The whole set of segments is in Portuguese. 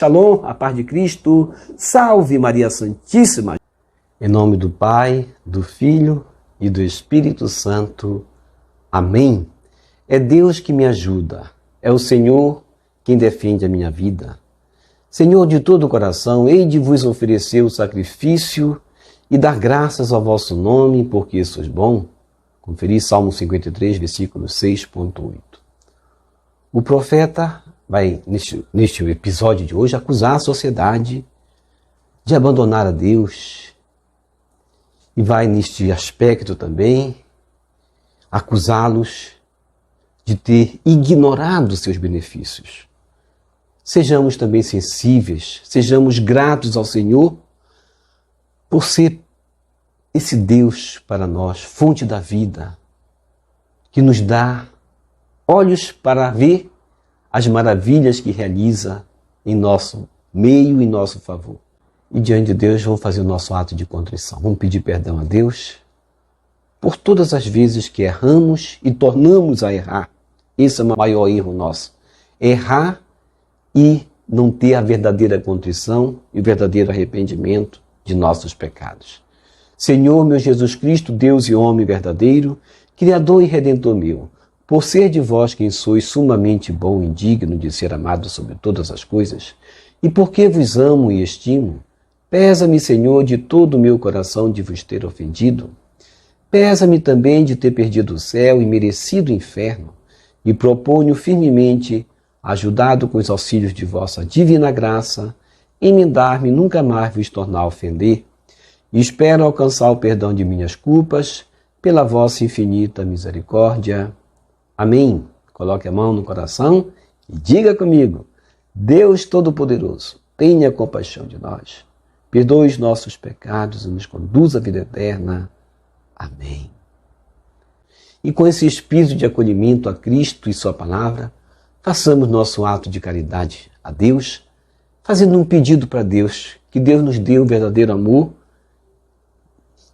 Shalom, a paz de Cristo, salve Maria Santíssima. Em nome do Pai, do Filho e do Espírito Santo. Amém. É Deus que me ajuda, é o Senhor quem defende a minha vida. Senhor, de todo o coração, hei de vos oferecer o sacrifício e dar graças ao vosso nome, porque sois bom. Conferir Salmo 53, versículo 6.8. O profeta vai, neste episódio de hoje, acusar a sociedade de abandonar a Deus. E vai, neste aspecto também, acusá-los de ter ignorado seus benefícios. Sejamos também sensíveis, sejamos gratos ao Senhor por ser esse Deus para nós, fonte da vida, que nos dá olhos para ver as maravilhas que realiza em nosso meio e em nosso favor. E diante de Deus vamos fazer o nosso ato de contrição. Vamos pedir perdão a Deus por todas as vezes que erramos e tornamos a errar. Esse é o maior erro nosso. Errar e não ter a verdadeira contrição e o verdadeiro arrependimento de nossos pecados. Senhor, meu Jesus Cristo, Deus e homem verdadeiro, Criador e Redentor meu, por ser de vós quem sois sumamente bom e digno de ser amado sobre todas as coisas, e porque vos amo e estimo, pesa-me, Senhor, de todo o meu coração de vos ter ofendido. Pesa-me também de ter perdido o céu e merecido o inferno, e proponho firmemente, ajudado com os auxílios de vossa divina graça, emendar-me nunca mais vos tornar a ofender, e espero alcançar o perdão de minhas culpas pela vossa infinita misericórdia. Amém. Coloque a mão no coração e diga comigo: Deus Todo-Poderoso, tenha compaixão de nós, perdoe os nossos pecados e nos conduza à vida eterna. Amém. E com esse espírito de acolhimento a Cristo e sua palavra, façamos nosso ato de caridade a Deus, fazendo um pedido para Deus, que Deus nos dê o verdadeiro amor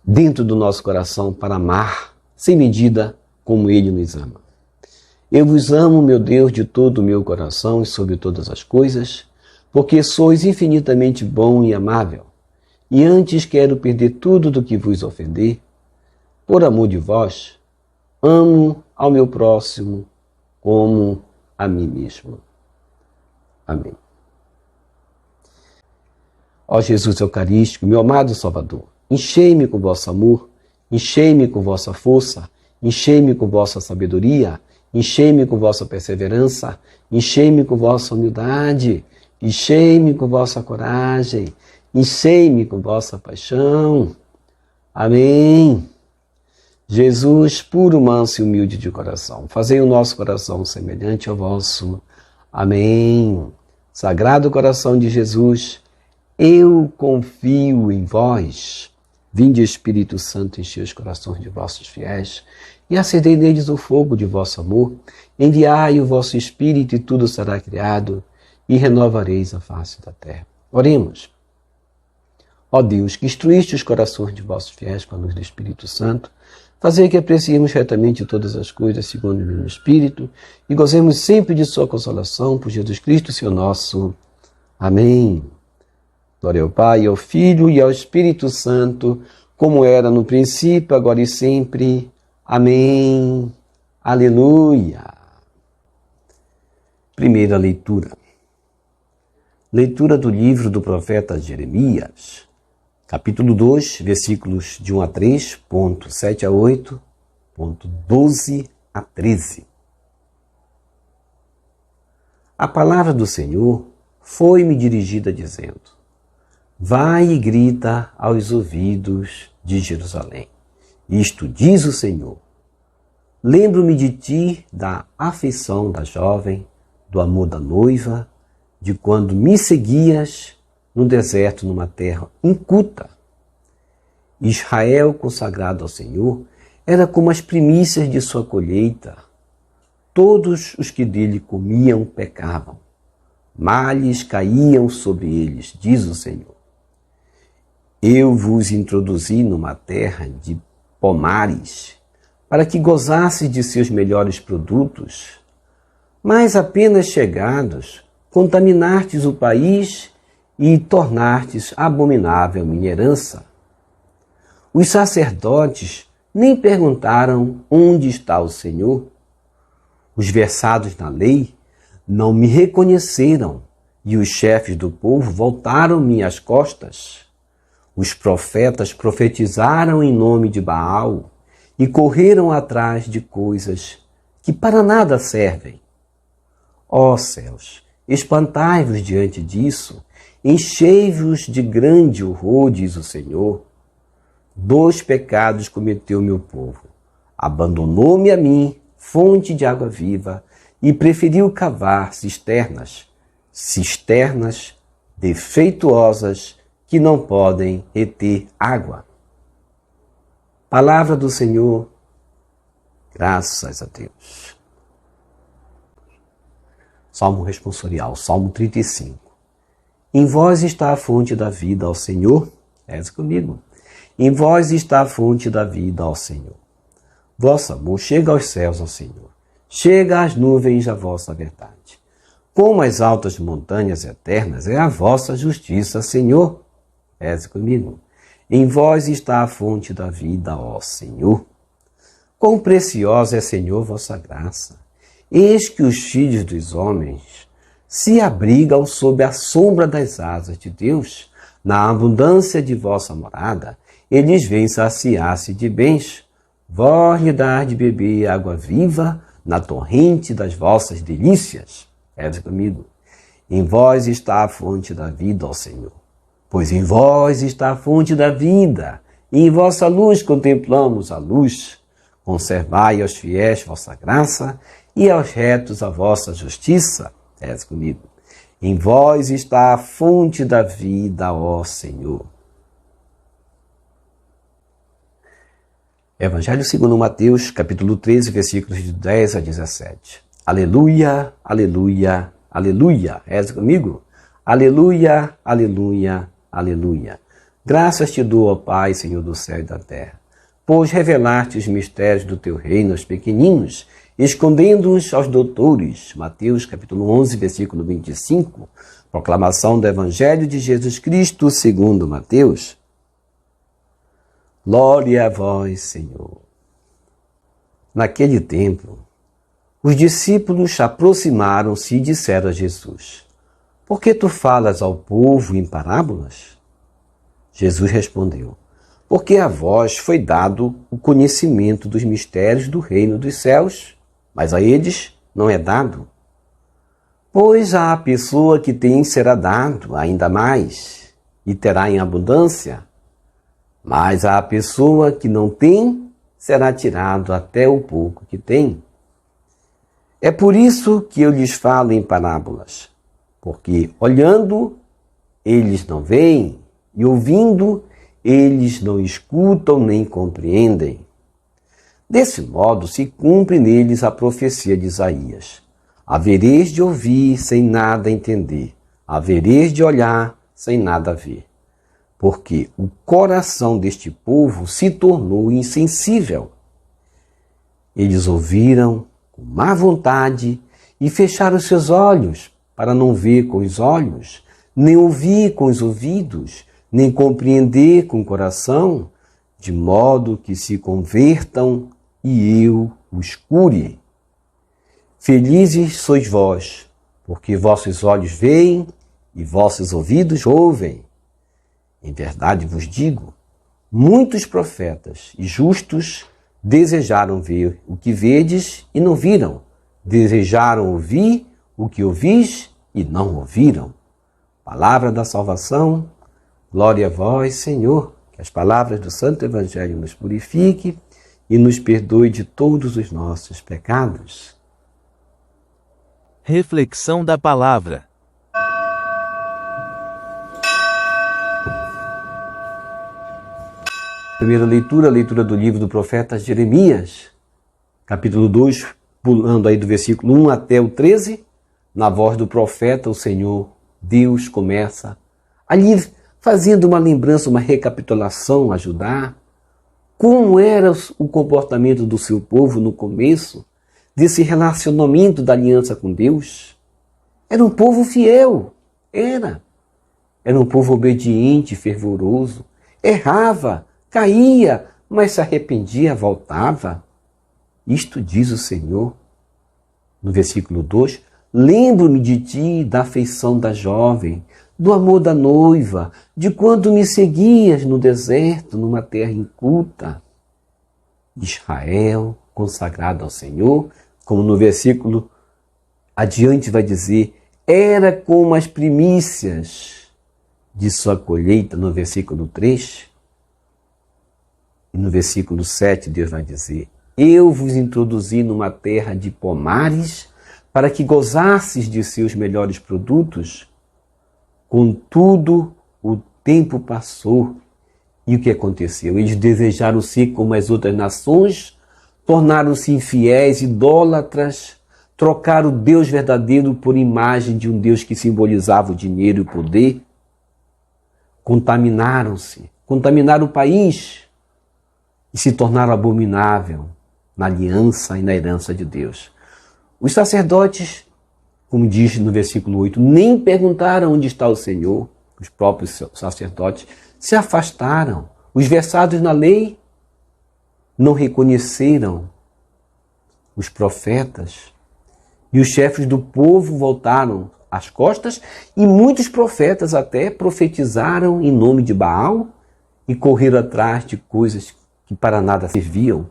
dentro do nosso coração para amar sem medida como Ele nos ama. Eu vos amo, meu Deus, de todo o meu coração e sobre todas as coisas, porque sois infinitamente bom e amável, e antes quero perder tudo do que vos ofender. Por amor de vós, amo ao meu próximo como a mim mesmo. Amém. Ó Jesus Eucarístico, meu amado Salvador, enchei-me com vosso amor, enchei-me com vossa força, enchei-me com vossa sabedoria, enchei-me com vossa perseverança, enchei-me com vossa humildade, enchei-me com vossa coragem, enchei-me com vossa paixão. Amém. Jesus, puro, manso e humilde de coração, fazei o nosso coração semelhante ao vosso. Amém. Sagrado coração de Jesus, eu confio em vós. Vinde, Espírito Santo, enchei os corações de vossos fiéis e acendei neles o fogo de vosso amor. Enviai o vosso Espírito e tudo será criado e renovareis a face da terra. Oremos. Ó Deus, que instruíste os corações de vossos fiéis com a luz do Espírito Santo, fazei que apreciemos retamente todas as coisas segundo o mesmo Espírito e gozemos sempre de sua consolação por Jesus Cristo, Senhor nosso. Amém. Glória ao Pai, ao Filho e ao Espírito Santo, como era no princípio, agora e sempre. Amém. Aleluia. Primeira leitura. Leitura do livro do profeta Jeremias, capítulo 2, versículos de 1 a 3, ponto 7 a 8, ponto 12 a 13. A palavra do Senhor foi-me dirigida dizendo: vai e grita aos ouvidos de Jerusalém. Isto diz o Senhor: lembro-me de ti, da afeição da jovem, do amor da noiva, de quando me seguias no deserto, numa terra inculta. Israel, consagrado ao Senhor, era como as primícias de sua colheita. Todos os que dele comiam pecavam. Males caíam sobre eles, diz o Senhor. Eu vos introduzi numa terra de pomares, para que gozasses de seus melhores produtos, mas apenas chegados, contaminastes o país e tornastes abominável minha herança. Os sacerdotes nem perguntaram onde está o Senhor. Os versados na lei não me reconheceram e os chefes do povo voltaram-me as costas. Os profetas profetizaram em nome de Baal e correram atrás de coisas que para nada servem. Ó céus, espantai-vos diante disso, enchei-vos de grande horror, diz o Senhor. 2 pecados cometeu meu povo. Abandonou-me a mim, fonte de água viva, e preferiu cavar cisternas defeituosas que não podem reter água. Palavra do Senhor, graças a Deus. Salmo responsorial, Salmo 35. Em vós está a fonte da vida, ó Senhor. Reze comigo. Em vós está a fonte da vida, ó Senhor. Vosso amor chega aos céus, ó Senhor. Chega às nuvens a vossa verdade. Como as altas montanhas eternas é a vossa justiça, Senhor. Reze comigo. Em vós está a fonte da vida, ó Senhor. Quão preciosa é, Senhor, vossa graça. Eis que os filhos dos homens se abrigam sob a sombra das asas de Deus. Na abundância de vossa morada, eles vêm saciar-se de bens. Vós lhe dar de beber água viva na torrente das vossas delícias. Reze comigo. Em vós está a fonte da vida, ó Senhor. Pois em vós está a fonte da vida, e em vossa luz contemplamos a luz. Conservai aos fiéis vossa graça, e aos retos a vossa justiça. Reze comigo. Em vós está a fonte da vida, ó Senhor. Evangelho segundo Mateus, capítulo 13, versículos de 10 a 17. Aleluia, aleluia, aleluia. Reze comigo. Aleluia, aleluia, aleluia. Graças te dou, ó Pai, Senhor do céu e da terra, pois revelaste os mistérios do teu reino aos pequeninos, escondendo-os aos doutores. Mateus, capítulo 11, versículo 25. Proclamação do Evangelho de Jesus Cristo segundo Mateus. Glória a vós, Senhor. Naquele tempo, os discípulos aproximaram-se e disseram a Jesus: Por que tu falas ao povo em parábolas? Jesus respondeu: Porque a vós foi dado o conhecimento dos mistérios do reino dos céus, mas a eles não é dado. Pois à pessoa que tem será dado ainda mais, e terá em abundância, mas à pessoa que não tem será tirado até o pouco que tem. É por isso que eu lhes falo em parábolas, porque olhando, eles não veem, e ouvindo, eles não escutam nem compreendem. Desse modo se cumpre neles a profecia de Isaías: havereis de ouvir sem nada entender, havereis de olhar sem nada ver. Porque o coração deste povo se tornou insensível. Eles ouviram com má vontade e fecharam seus olhos para não ver com os olhos, nem ouvir com os ouvidos, nem compreender com o coração, de modo que se convertam e eu os cure. Felizes sois vós, porque vossos olhos veem e vossos ouvidos ouvem. Em verdade vos digo, muitos profetas e justos desejaram ver o que vedes e não viram, desejaram ouvir o que ouvis e não ouviram. Palavra da salvação, glória a vós, Senhor. Que as palavras do Santo Evangelho nos purifique e nos perdoe de todos os nossos pecados. Reflexão da palavra. Primeira leitura, leitura do livro do profeta Jeremias, capítulo 2, pulando aí do versículo 1 até o 13, na voz do profeta, o Senhor Deus começa ali fazendo uma lembrança, uma recapitulação, ajudar como era o comportamento do seu povo no começo desse relacionamento da aliança com Deus. Era um povo fiel. Era um povo obediente, fervoroso. Errava, caía, mas se arrependia, voltava. Isto diz o Senhor. No versículo 2, lembro-me de ti, da afeição da jovem, do amor da noiva, de quando me seguias no deserto, numa terra inculta. Israel, consagrado ao Senhor, como no versículo adiante vai dizer, era como as primícias de sua colheita, no versículo 3. E no versículo 7, Deus vai dizer, eu vos introduzi numa terra de pomares, para que gozasses de seus melhores produtos. Contudo, o tempo passou. E o que aconteceu? Eles desejaram ser como as outras nações, tornaram-se infiéis, idólatras, trocaram o Deus verdadeiro por imagem de um Deus que simbolizava o dinheiro e o poder. Contaminaram-se, contaminaram o país e se tornaram abominável na aliança e na herança de Deus. Os sacerdotes, como diz no versículo 8, nem perguntaram onde está o Senhor. Os próprios sacerdotes se afastaram. Os versados na lei não reconheceram os profetas. E os chefes do povo voltaram as costas e muitos profetas até profetizaram em nome de Baal e correram atrás de coisas que para nada serviam.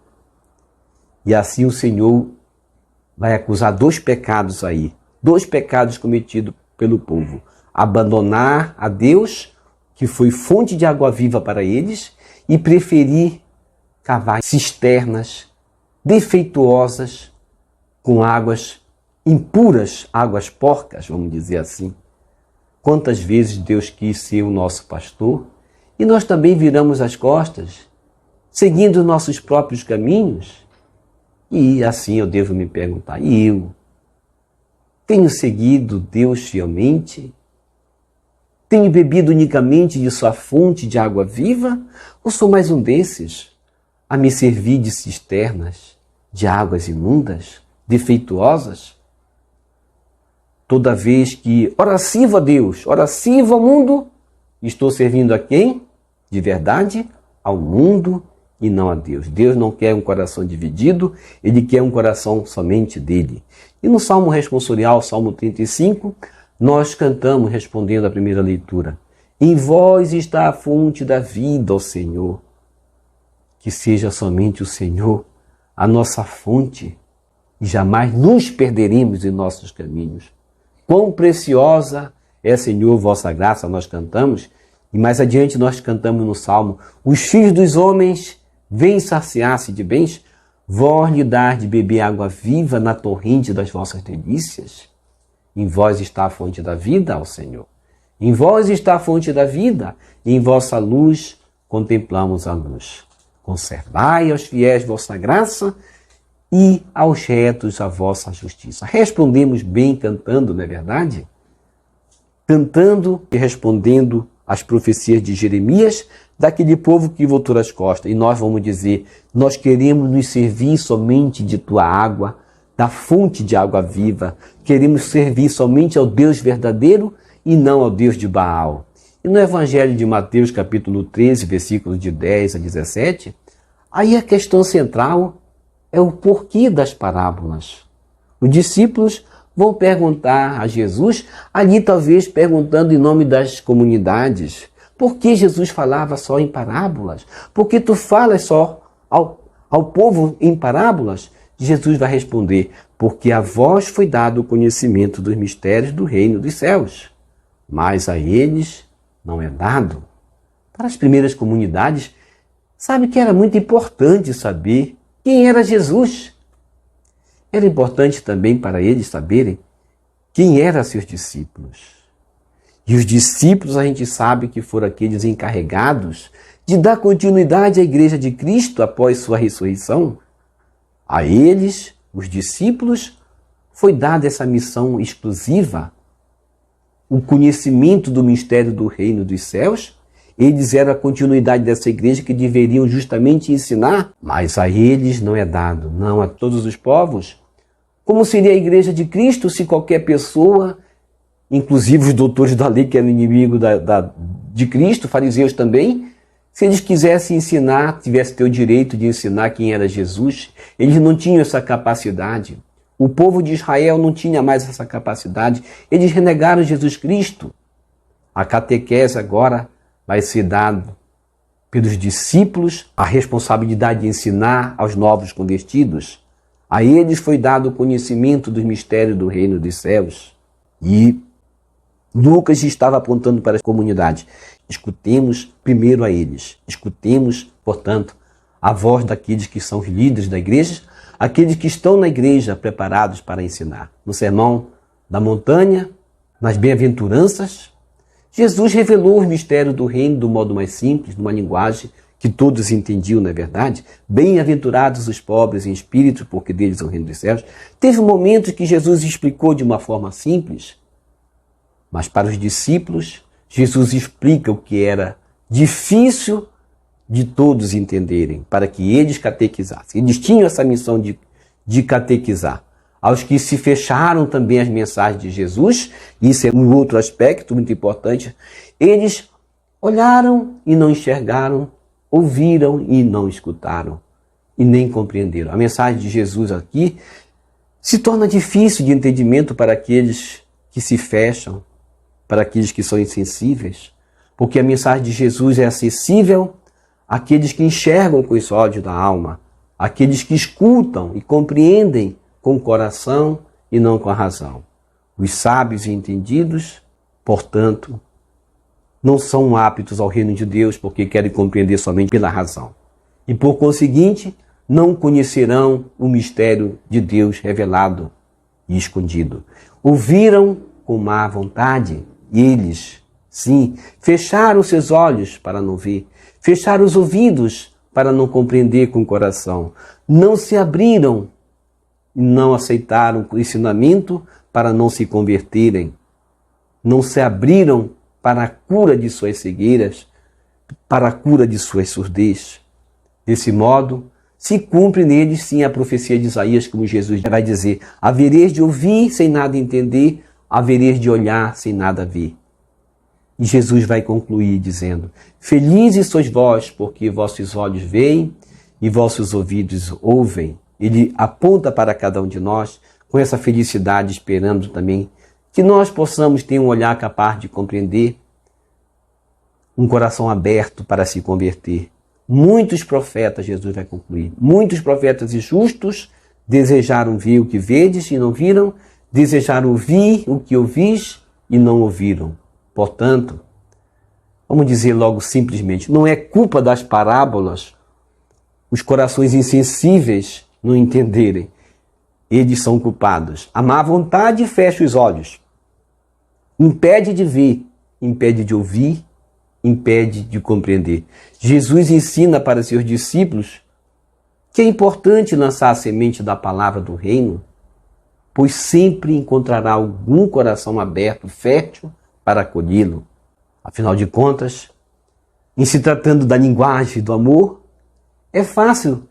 E assim o Senhor vai acusar 2 pecados aí, 2 pecados cometidos pelo povo. Abandonar a Deus, que foi fonte de água viva para eles, e preferir cavar cisternas defeituosas com águas impuras, águas porcas, vamos dizer assim. Quantas vezes Deus quis ser o nosso pastor e nós também viramos as costas, seguindo nossos próprios caminhos? E assim eu devo me perguntar, e eu? Tenho seguido Deus fielmente? Tenho bebido unicamente de sua fonte de água viva? Ou sou mais um desses a me servir de cisternas, de águas imundas, defeituosas? Toda vez que ora sirvo a Deus, ora sirvo ao mundo, estou servindo a quem? De verdade, ao mundo e não a Deus. Deus não quer um coração dividido, Ele quer um coração somente dele. E no Salmo responsorial, Salmo 35, nós cantamos respondendo à primeira leitura. Em vós está a fonte da vida, ó Senhor. Que seja somente o Senhor a nossa fonte e jamais nos perderemos em nossos caminhos. Quão preciosa é, Senhor, vossa graça, nós cantamos. E mais adiante nós cantamos no Salmo, os filhos dos homens vêm saciar-se de bens, vós lhe dar de beber água viva na torrente das vossas delícias. Em vós está a fonte da vida, ó Senhor. Em vós está a fonte da vida, e em vossa luz contemplamos a luz. Conservai aos fiéis vossa graça e aos retos a vossa justiça. Respondemos bem cantando, não é verdade? Cantando e respondendo às profecias de Jeremias, daquele povo que voltou as costas. E nós vamos dizer, nós queremos nos servir somente de tua água, da fonte de água viva. Queremos servir somente ao Deus verdadeiro e não ao Deus de Baal. E no Evangelho de Mateus, capítulo 13, versículos de 10 a 17, aí a questão central é o porquê das parábolas. Os discípulos vão perguntar a Jesus, ali talvez perguntando em nome das comunidades, por que Jesus falava só em parábolas? Por que tu falas só ao povo em parábolas? Jesus vai responder, porque a vós foi dado o conhecimento dos mistérios do reino dos céus, mas a eles não é dado. Para as primeiras comunidades, sabe que era muito importante saber quem era Jesus. Era importante também para eles saberem quem eram seus discípulos. E os discípulos a gente sabe que foram aqueles encarregados de dar continuidade à igreja de Cristo após sua ressurreição. A eles, os discípulos, foi dada essa missão exclusiva, o conhecimento do mistério do reino dos céus. Eles eram a continuidade dessa igreja que deveriam justamente ensinar, mas a eles não é dado, não a todos os povos. Como seria a igreja de Cristo se qualquer pessoa inclusive os doutores da lei, que eram inimigos de Cristo, fariseus também, se eles quisessem ensinar, tivessem ter o direito de ensinar quem era Jesus, eles não tinham essa capacidade. O povo de Israel não tinha mais essa capacidade. Eles renegaram Jesus Cristo. A catequese agora vai ser dada pelos discípulos, a responsabilidade de ensinar aos novos convertidos. A eles foi dado o conhecimento dos mistérios do reino dos céus. E Lucas estava apontando para a comunidade. Escutemos primeiro a eles. Escutemos, portanto, a voz daqueles que são os líderes da igreja, aqueles que estão na igreja preparados para ensinar. No Sermão da Montanha, nas bem-aventuranças, Jesus revelou os mistérios do reino do modo mais simples, numa linguagem que todos entendiam, não é verdade? Bem-aventurados os pobres em espírito, porque deles é o reino dos céus. Teve momentos que Jesus explicou de uma forma simples, mas para os discípulos, Jesus explica o que era difícil de todos entenderem, para que eles catequizassem. Eles tinham essa missão de catequizar. Aos que se fecharam também as mensagens de Jesus, isso é um outro aspecto muito importante, eles olharam e não enxergaram, ouviram e não escutaram, e nem compreenderam. A mensagem de Jesus aqui se torna difícil de entendimento para aqueles que se fecham, para aqueles que são insensíveis, porque a mensagem de Jesus é acessível àqueles que enxergam com os olhos da alma, àqueles que escutam e compreendem com o coração e não com a razão. Os sábios e entendidos, portanto, não são aptos ao reino de Deus porque querem compreender somente pela razão. E por conseguinte, não conhecerão o mistério de Deus revelado e escondido. Ouviram com má vontade e eles, sim, fecharam seus olhos para não ver, fecharam os ouvidos para não compreender com o coração, não se abriram e não aceitaram o ensinamento para não se converterem, não se abriram para a cura de suas cegueiras, para a cura de suas surdez. Desse modo, se cumpre neles sim a profecia de Isaías, como Jesus vai dizer: havereis de ouvir sem nada entender, havereis de olhar sem nada ver. E Jesus vai concluir dizendo: felizes sois vós, porque vossos olhos veem e vossos ouvidos ouvem. Ele aponta para cada um de nós com essa felicidade, esperando também que nós possamos ter um olhar capaz de compreender, um coração aberto para se converter. Muitos profetas, Jesus vai concluir, muitos profetas injustos desejaram ver o que vedes e não viram, desejaram ouvir o que ouvis e não ouviram. Portanto, vamos dizer logo simplesmente, não é culpa das parábolas os corações insensíveis não entenderem. Eles são culpados. A má vontade fecha os olhos, impede de ver, impede de ouvir, impede de compreender. Jesus ensina para seus discípulos que é importante lançar a semente da palavra do reino, pois sempre encontrará algum coração aberto, fértil, para acolhê-lo. Afinal de contas, em se tratando da linguagem do amor, é fácil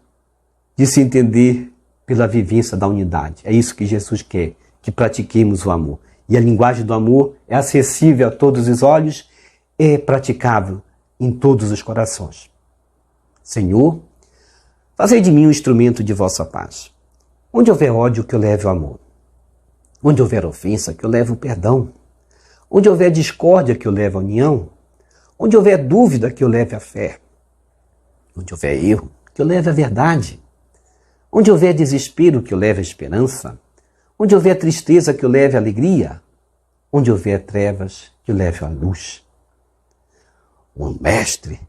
de se entender pela vivência da unidade. É isso que Jesus quer, que pratiquemos o amor. E a linguagem do amor é acessível a todos os olhos, é praticável em todos os corações. Senhor, fazei de mim um instrumento de vossa paz. Onde houver ódio, que eu leve o amor. Onde houver ofensa, que eu leve o perdão. Onde houver discórdia, que eu leve a união. Onde houver dúvida, que eu leve a fé. Onde houver erro, que eu leve a verdade. Onde houver desespero, que eu leve a esperança. Onde houver tristeza, que eu leve a alegria. Onde houver trevas, que eu leve a luz. O Mestre,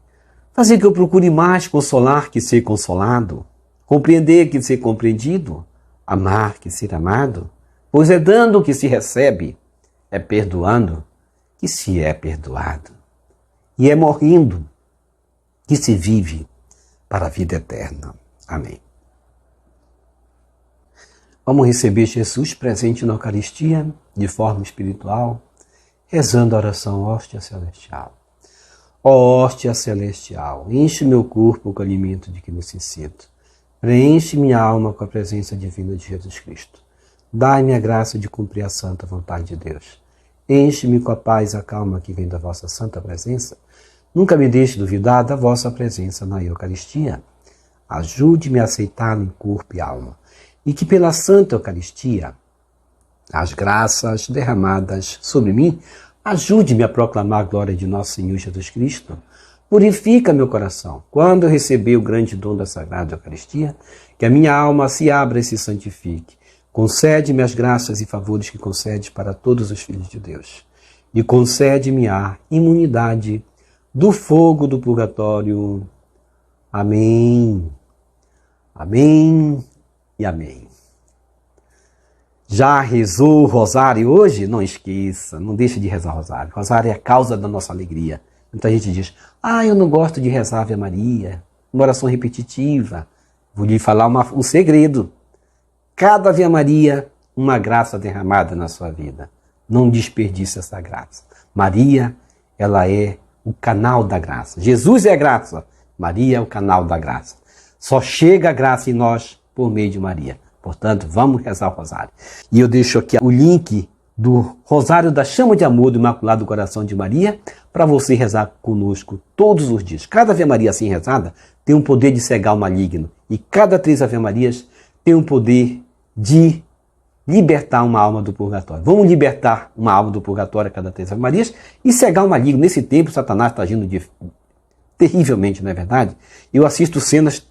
fazer que eu procure mais consolar que ser consolado, compreender que ser compreendido, amar que ser amado, pois é dando que se recebe, é perdoando que se é perdoado, e é morrendo que se vive para a vida eterna. Amém. Vamos receber Jesus presente na Eucaristia, de forma espiritual, rezando a oração hóstia celestial. Ó hóstia celestial, enche meu corpo com o alimento de que necessito. Preenche minha alma com a presença divina de Jesus Cristo. Dai-me a graça de cumprir a santa vontade de Deus. Enche-me com a paz e a calma que vem da vossa santa presença. Nunca me deixe duvidar da vossa presença na Eucaristia. Ajude-me a aceitá-lo em corpo e alma. E que pela Santa Eucaristia, as graças derramadas sobre mim, ajude-me a proclamar a glória de nosso Senhor Jesus Cristo. Purifica meu coração. Quando eu receber o grande dom da Sagrada Eucaristia, que a minha alma se abra e se santifique. Concede-me as graças e favores que concedes para todos os filhos de Deus. E concede-me a imunidade do fogo do purgatório. Amém. Amém e amém. Já rezou o rosário hoje? Não esqueça, não deixe de rezar o rosário. O rosário é a causa da nossa alegria. Muita gente diz, eu não gosto de rezar Ave Maria, uma oração repetitiva. Vou lhe falar um segredo. Cada Ave Maria, uma graça derramada na sua vida. Não desperdice essa graça. Maria, ela é o canal da graça. Jesus é a graça. Maria é o canal da graça. Só chega a graça em nós por meio de Maria. Portanto, vamos rezar o rosário. E eu deixo aqui o link do Rosário da Chama de Amor do Imaculado Coração de Maria para você rezar conosco todos os dias. Cada Ave Maria assim rezada tem um poder de cegar o maligno. E cada 3 Ave Marias tem um poder de libertar uma alma do purgatório. Vamos libertar uma alma do purgatório a cada 3 Ave Marias e cegar o maligno. Nesse tempo, Satanás está agindo terrivelmente, não é verdade? Eu assisto cenas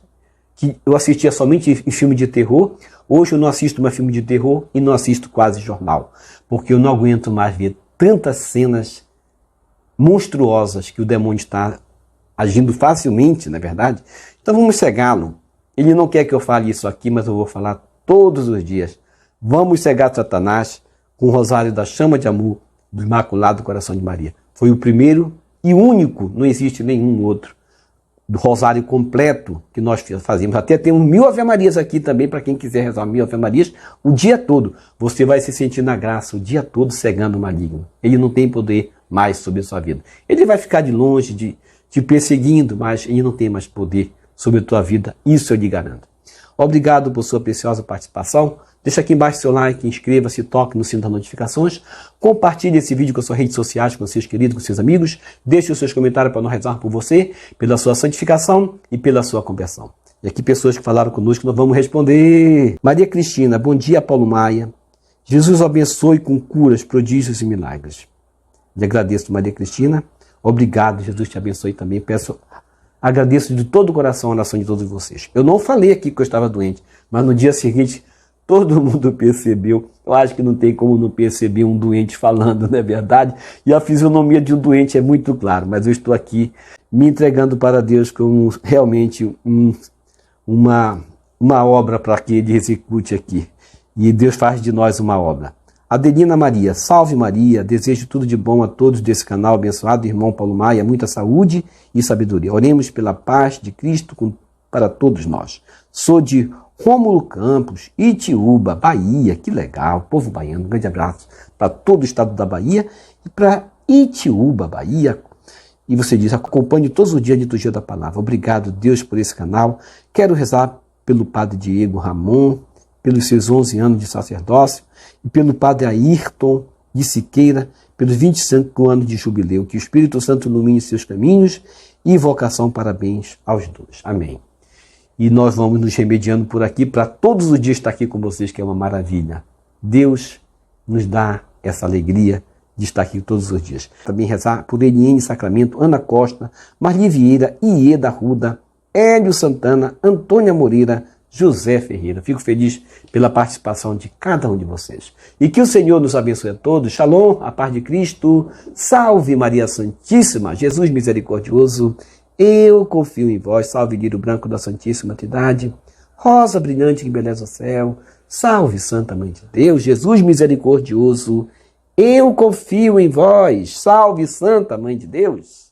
que eu assistia somente em filme de terror. Hoje eu não assisto mais filme de terror e não assisto quase jornal, porque eu não aguento mais ver tantas cenas monstruosas que o demônio está agindo facilmente, não é verdade? Então vamos cegá-lo. Ele não quer que eu fale isso aqui, mas eu vou falar todos os dias. Vamos cegar Satanás com o Rosário da Chama de Amor do Imaculado Coração de Maria. Foi o primeiro e único, não existe nenhum outro, do rosário completo que nós fazemos. Até temos 1000 Ave Marias aqui também, para quem quiser rezar 1000 Ave Marias o dia todo. Você vai se sentir na graça o dia todo cegando o maligno. Ele não tem poder mais sobre a sua vida. Ele vai ficar de longe, te perseguindo, mas ele não tem mais poder sobre a tua vida. Isso eu lhe garanto. Obrigado por sua preciosa participação. Deixa aqui embaixo seu like, inscreva-se, toque no sino das notificações. Compartilhe esse vídeo com as suas redes sociais, com seus queridos, com seus amigos. Deixe os seus comentários para nós rezar por você, pela sua santificação e pela sua conversão. E aqui pessoas que falaram conosco, nós vamos responder. Maria Cristina, bom dia, Paulo Maia. Jesus abençoe com curas, prodígios e milagres. Lhe agradeço, Maria Cristina. Obrigado, Jesus te abençoe também. Agradeço de todo o coração a oração de todos vocês. Eu não falei aqui que eu estava doente, mas no dia seguinte todo mundo percebeu. Eu acho que não tem como não perceber um doente falando, não é verdade? E a fisionomia de um doente é muito claro, mas eu estou aqui me entregando para Deus como realmente uma obra para que Ele execute aqui. E Deus faz de nós uma obra. Adelina Maria, salve Maria, desejo tudo de bom a todos desse canal abençoado, irmão Paulo Maia, muita saúde e sabedoria. Oremos pela paz de Cristo para todos nós. Sou de Rômulo Campos, Itiúba, Bahia, que legal, povo baiano, um grande abraço para todo o estado da Bahia e para Itiúba, Bahia. E você diz, acompanhe todos os dias a liturgia da palavra. Obrigado, Deus, por esse canal. Quero rezar pelo padre Diego Ramon, pelos seus 11 anos de sacerdócio, e pelo padre Ayrton de Siqueira, pelos 25 anos de jubileu. Que o Espírito Santo ilumine seus caminhos e vocação. Parabéns aos dois. Amém. E nós vamos nos remediando por aqui para todos os dias estar aqui com vocês, que é uma maravilha. Deus nos dá essa alegria de estar aqui todos os dias. Também rezar por Eliane Sacramento, Ana Costa, Marli Vieira, Ieda Ruda, Hélio Santana, Antônia Moreira, José Ferreira. Fico feliz pela participação de cada um de vocês. E que o Senhor nos abençoe a todos. Shalom, a paz de Cristo. Salve Maria Santíssima, Jesus misericordioso. Eu confio em vós, salve lírio branco da Santíssima Trindade, rosa brilhante que embeleza o céu, salve Santa Mãe de Deus, Jesus misericordioso, eu confio em vós, salve Santa Mãe de Deus.